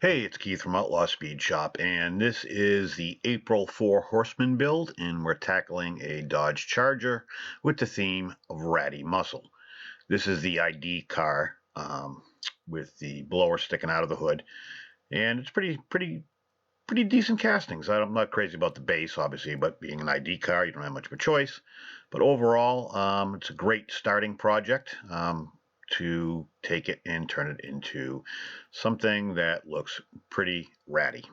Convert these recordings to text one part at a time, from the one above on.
Hey, it's Keith from Outlaw Speed Shop, and this is the April 4 Horseman build, and we're tackling a Dodge Charger with the theme of Ratty Muscle. This is the ID car with the blower sticking out of the hood, and it's pretty decent castings. I'm not crazy about the base, obviously, but being an ID car, you don't have much of a choice. But overall, it's a great starting project. To take it and turn it into something that looks pretty ratty.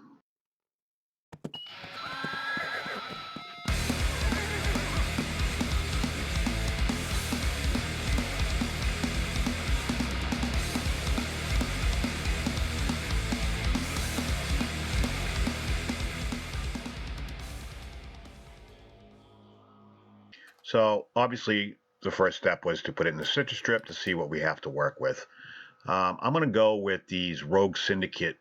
So obviously the first step was to put it in the citrus strip to see what we have to work with. I'm going to go with these Rogue Syndicate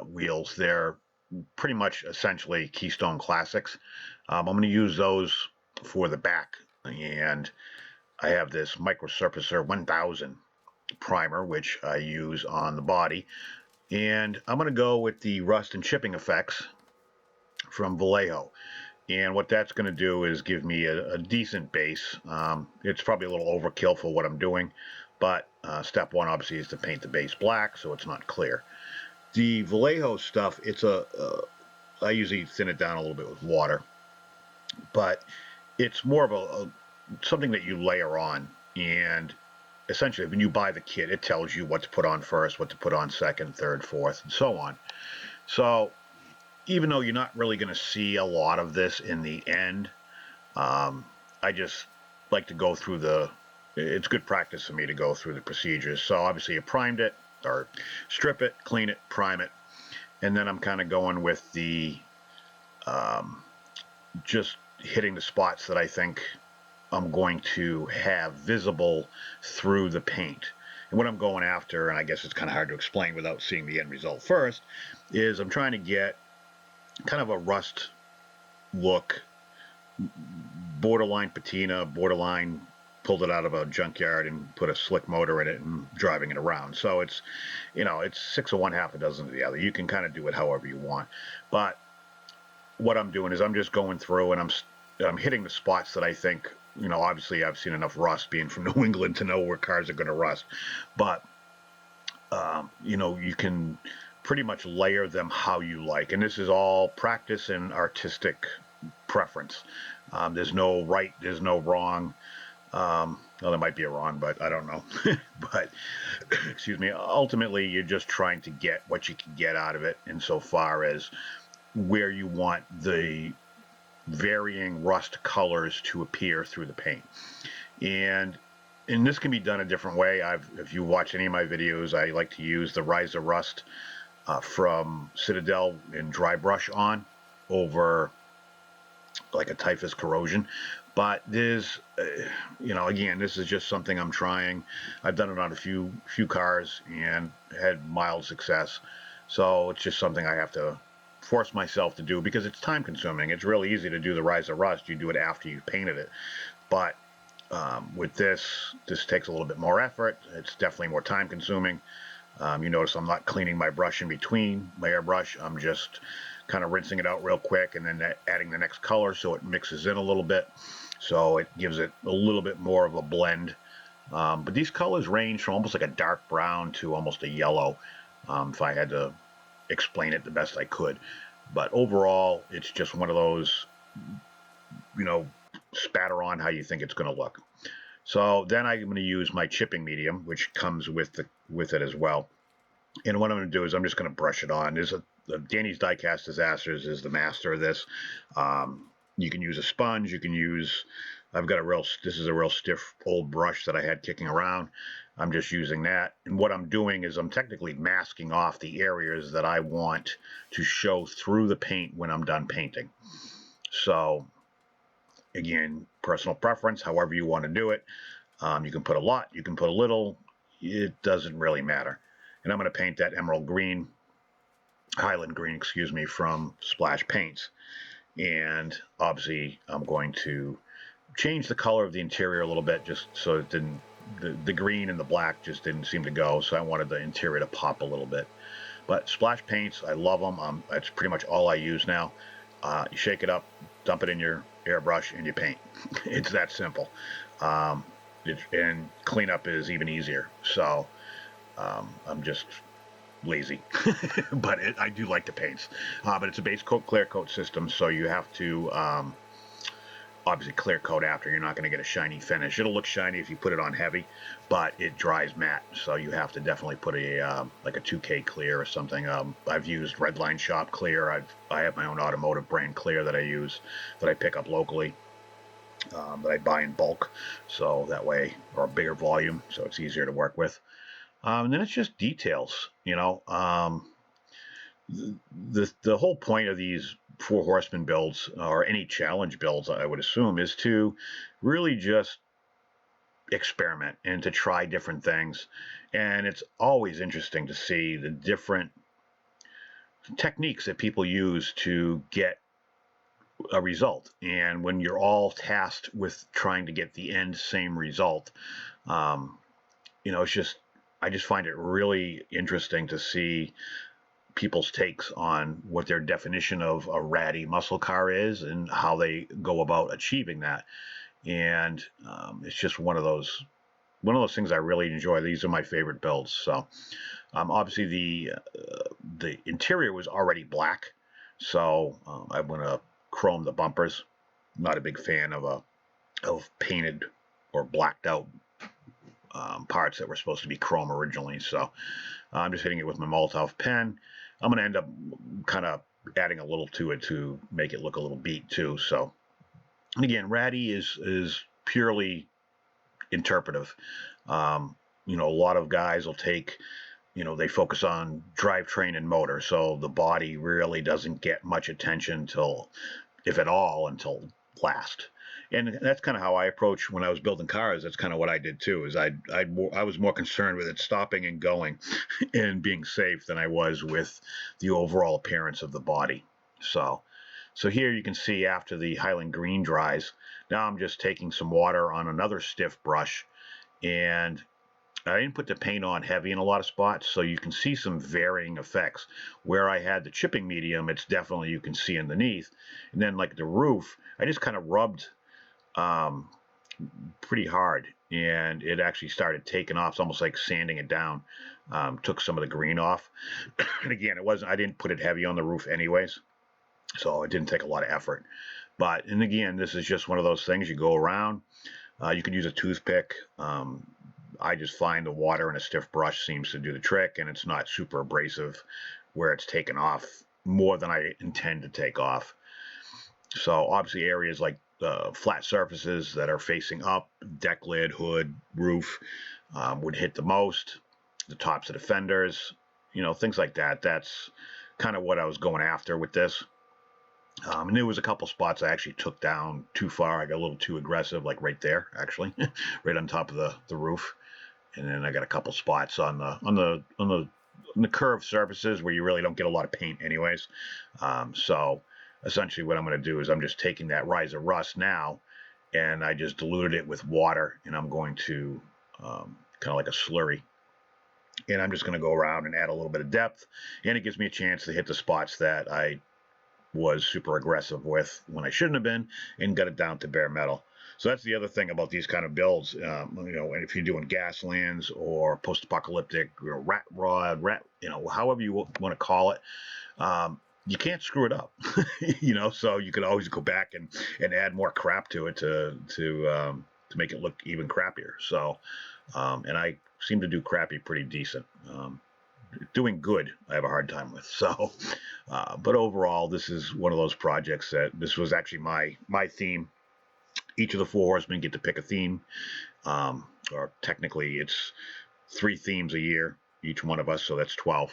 wheels. They're pretty much essentially Keystone Classics. I'm going to use those for the back, and I have this Micro Surfacer 1000 primer, which I use on the body, and I'm going to go with the rust and chipping effects from Vallejo. And what that's going to do is give me a decent base. It's probably a little overkill for what I'm doing, but step one obviously is to paint the base black so it's not clear. The Vallejo stuff, I usually thin it down a little bit with water, but it's more of something that you layer on. And essentially, when you buy the kit, it tells you what to put on first, what to put on second, third, fourth, and so on. So even though you're not really going to see a lot of this in the end, I just like to go through it's good practice for me to go through the procedures. So obviously you primed it, or strip it, clean it, prime it, and then I'm kind of going with the just hitting the spots that I think I'm going to have visible through the paint. And what I'm going after, and I guess it's kind of hard to explain without seeing the end result first, is I'm trying to get kind of a rust look, borderline patina, borderline pulled it out of a junkyard and put a slick motor in it and driving it around. So it's 6 of one, half a dozen of the other. You can kind of do it however you want. But what I'm doing is I'm just going through and I'm hitting the spots that I think, obviously I've seen enough rust being from New England to know where cars are going to rust. But, you can pretty much layer them how you like. And this is all practice and artistic preference. There's no right, there's no wrong. Well, there might be a wrong, but I don't know. But, excuse me, ultimately you're just trying to get what you can get out of it insofar as where you want the varying rust colors to appear through the paint. And this can be done a different way. If you watch any of my videos, I like to use the Rise of Rust from Citadel and dry brush on over like a typhus corrosion. But there's, again, this is just something I'm trying. I've done it on a few cars and had mild success. So it's just something I have to force myself to do because it's time consuming. It's really easy to do the Rise of Rust. You do it after you've painted it. But with this takes a little bit more effort. It's definitely more time consuming. You notice I'm not cleaning my brush in between my airbrush. I'm just kind of rinsing it out real quick and then adding the next color so it mixes in a little bit. So it gives it a little bit more of a blend. But these colors range from almost like a dark brown to almost a yellow, if I had to explain it the best I could. But overall, it's just one of those, spatter on how you think it's going to look. So then I'm going to use my chipping medium, which comes with it as well. And what I'm going to do is I'm just going to brush it on. Danny's Diecast Disasters is the master of this. You can use a sponge. This is a real stiff old brush that I had kicking around. I'm just using that. And what I'm doing is I'm technically masking off the areas that I want to show through the paint when I'm done painting. So again, personal preference, however you want to do it. You can put a lot, you can put a little. It doesn't really matter. And I'm going to paint that Highland green, from Splash Paints. And obviously I'm going to change the color of the interior a little bit just so it didn't, the green and the black just didn't seem to go. So I wanted the interior to pop a little bit. But splash paints, I love them. That's pretty much all I use now. You shake it up, dump it in your airbrush, and you paint. It's that simple. Um, and cleanup is even easier. So I'm just lazy, but I do like the paints. But it's a base coat, clear coat system, so you have to obviously clear coat after. You're not going to get a shiny finish. It'll look shiny if you put it on heavy, but it dries matte, so you have to definitely put a like a 2K clear or something. I've used Redline Shop clear. I have my own automotive brand clear that I use, that I pick up locally, that I buy in bulk, so that way, or a bigger volume, so it's easier to work with. And then it's just details, you know. The whole point of these Four Horsemen builds, or any challenge builds, I would assume, is to really just experiment and to try different things. And it's always interesting to see the different techniques that people use to get a result. And when you're all tasked with trying to get the end same result, it's just, I just find it really interesting to see people's takes on what their definition of a ratty muscle car is and how they go about achieving that. And it's just one of those things I really enjoy. These are my favorite builds. So obviously the interior was already black, so I'm gonna chrome the bumpers. Not a big fan of painted or blacked out parts that were supposed to be chrome originally. So I'm just hitting it with my Molotov pen. I'm going to end up kind of adding a little to it to make it look a little beat too. So, and again, Ratty is purely interpretive. A lot of guys will take, they focus on drivetrain and motor, so the body really doesn't get much attention till, if at all, until last. And that's kind of how I approach when I was building cars. That's kind of what I did too. Is I was more concerned with it stopping and going, and being safe, than I was with the overall appearance of the body. So here you can see after the Highland Green dries, now I'm just taking some water on another stiff brush, and I didn't put the paint on heavy in a lot of spots, so you can see some varying effects. Where I had the chipping medium, it's definitely, you can see underneath. And then like the roof, I just kind of rubbed pretty hard, and it actually started taking off. It's almost like sanding it down. Took some of the green off. And again, I didn't put it heavy on the roof anyways, so it didn't take a lot of effort. But, and again, this is just one of those things you go around. You could use a toothpick. I just find the water and a stiff brush seems to do the trick, and it's not super abrasive where it's taken off more than I intend to take off. So obviously areas like flat surfaces that are facing up, deck lid, hood, roof, would hit the most. The tops of the fenders, things like that. That's kind of what I was going after with this. And there was a couple spots I actually took down too far. I got a little too aggressive, like right there, actually, right on top of the roof. And then I got a couple spots on the curved surfaces where you really don't get a lot of paint anyways. So essentially what I'm going to do is I'm just taking that Rise of Rust now, and I just diluted it with water, and I'm going to kind of like a slurry. And I'm just going to go around and add a little bit of depth, and it gives me a chance to hit the spots that I was super aggressive with when I shouldn't have been, and got it down to bare metal. So that's the other thing about these kind of builds. And if you're doing Gaslands or post-apocalyptic or rat rod, however you want to call it, you can't screw it up. So you could always go back and add more crap to it to make it look even crappier. So, and I seem to do crappy pretty decent. Doing good, I have a hard time with. So, but overall, this is one of those projects that this was actually my theme. Each of the Four Horsemen get to pick a theme, or technically it's 3 themes a year, each one of us, so that's 12.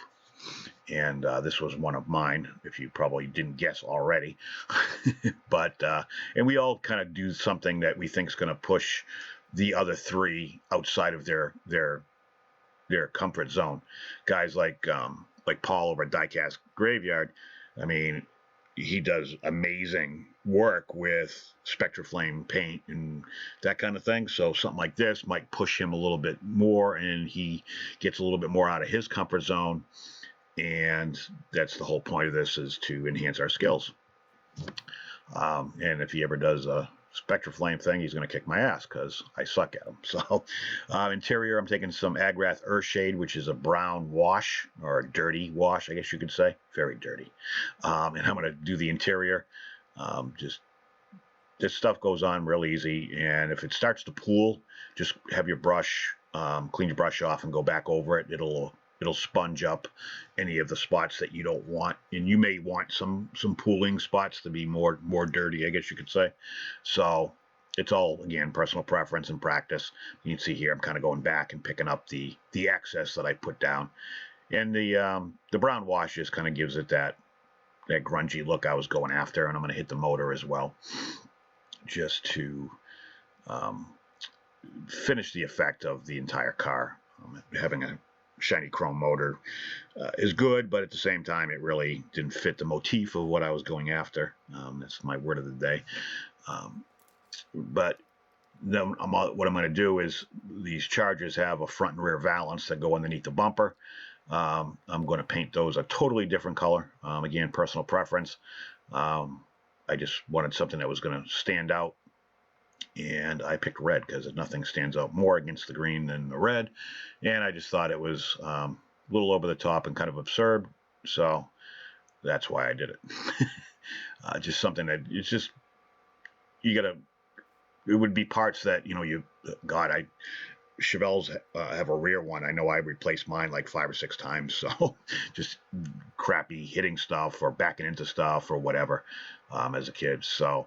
And this was one of mine, if you probably didn't guess already. But and we all kind of do something that we think is going to push the other 3 outside of their comfort zone. Guys like Paul over at Diecast Graveyard, I mean, he does amazing work with Spectraflame paint and that kind of thing. So something like this might push him a little bit more, and he gets a little bit more out of his comfort zone. and that's the whole point of this, is to enhance our skills. And if he ever does a Spectra Flame thing, he's going to kick my ass because I suck at him. So interior, I'm taking some Agrath Earthshade, which is a brown wash, or a dirty wash, I guess you could say. Very dirty. And I'm going to do the interior. Just this stuff goes on real easy, and if it starts to pool, just have your brush, clean your brush off and go back over it. It'll sponge up any of the spots that you don't want, and you may want some pooling spots to be more dirty, I guess you could say. So it's all, again, personal preference and practice. You can see here I'm kind of going back and picking up the excess that I put down, and the brown wash just kind of gives it that grungy look I was going after. And I'm going to hit the motor as well, just to finish the effect of the entire car. Having a shiny chrome motor is good, but at the same time, it really didn't fit the motif of what I was going after. That's my word of the day. But then what I'm going to do is, these chargers have a front and rear valance that go underneath the bumper. I'm going to paint those a totally different color. Again, personal preference. I just wanted something that was going to stand out, and I picked red because nothing stands out more against the green than the red, and I just thought it was a little over the top and kind of absurd, so that's why I did it. Just something that, it's just, you gotta, it would be parts that, Chevelles have a rear one. I know I replaced mine like 5 or 6 times, so just crappy hitting stuff or backing into stuff or whatever as a kid. So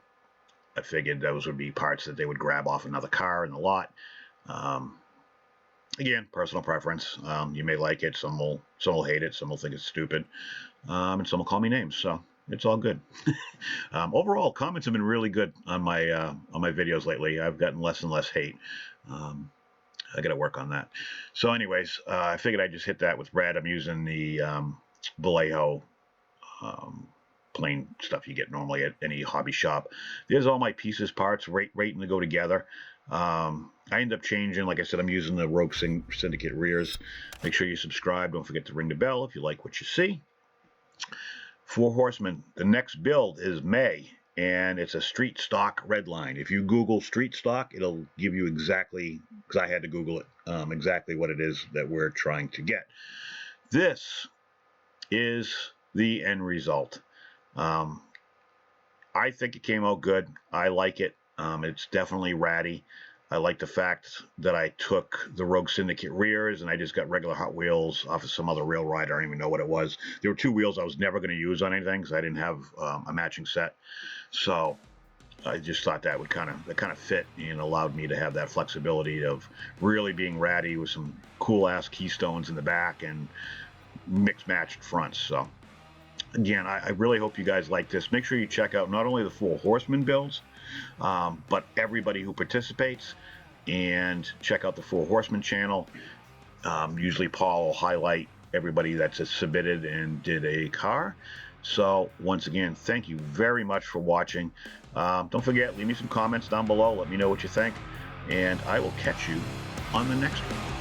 I figured those would be parts that they would grab off another car in the lot. Again, personal preference. You may like it. Some will hate it. Some will think it's stupid, and some will call me names. So it's all good. Overall, comments have been really good on my videos lately. I've gotten less and less hate. I got to work on that. So anyways, I figured I'd just hit that with red. I'm using the Vallejo plain stuff you get normally at any hobby shop. There's all my pieces, parts, rating to go together. I end up changing, like I said, I'm using the Rogue Syndicate rears. Make sure you subscribe. Don't forget to ring the bell if you like what you see. Four Horsemen. The next build is May, and it's a street stock red line. If you Google street stock, it'll give you exactly, because I had to Google it, exactly what it is that we're trying to get. This is the end result. I think it came out good. I like it. It's definitely ratty. I like the fact that I took the Rogue Syndicate rears and I just got regular Hot Wheels off of some other rail ride. I don't even know what it was. There were 2 wheels I was never going to use on anything because I didn't have a matching set. So I just thought that would kind of fit and allowed me to have that flexibility of really being ratty with some cool ass keystones in the back and mixed matched fronts. So again, I really hope you guys like this. Make sure you check out not only the Four Horsemen builds, but everybody who participates, and check out the Four Horsemen channel. Usually Paul will highlight everybody that's submitted and did a car. So once again, thank you very much for watching. Don't forget, leave me some comments down below. Let me know what you think, and I will catch you on the next one.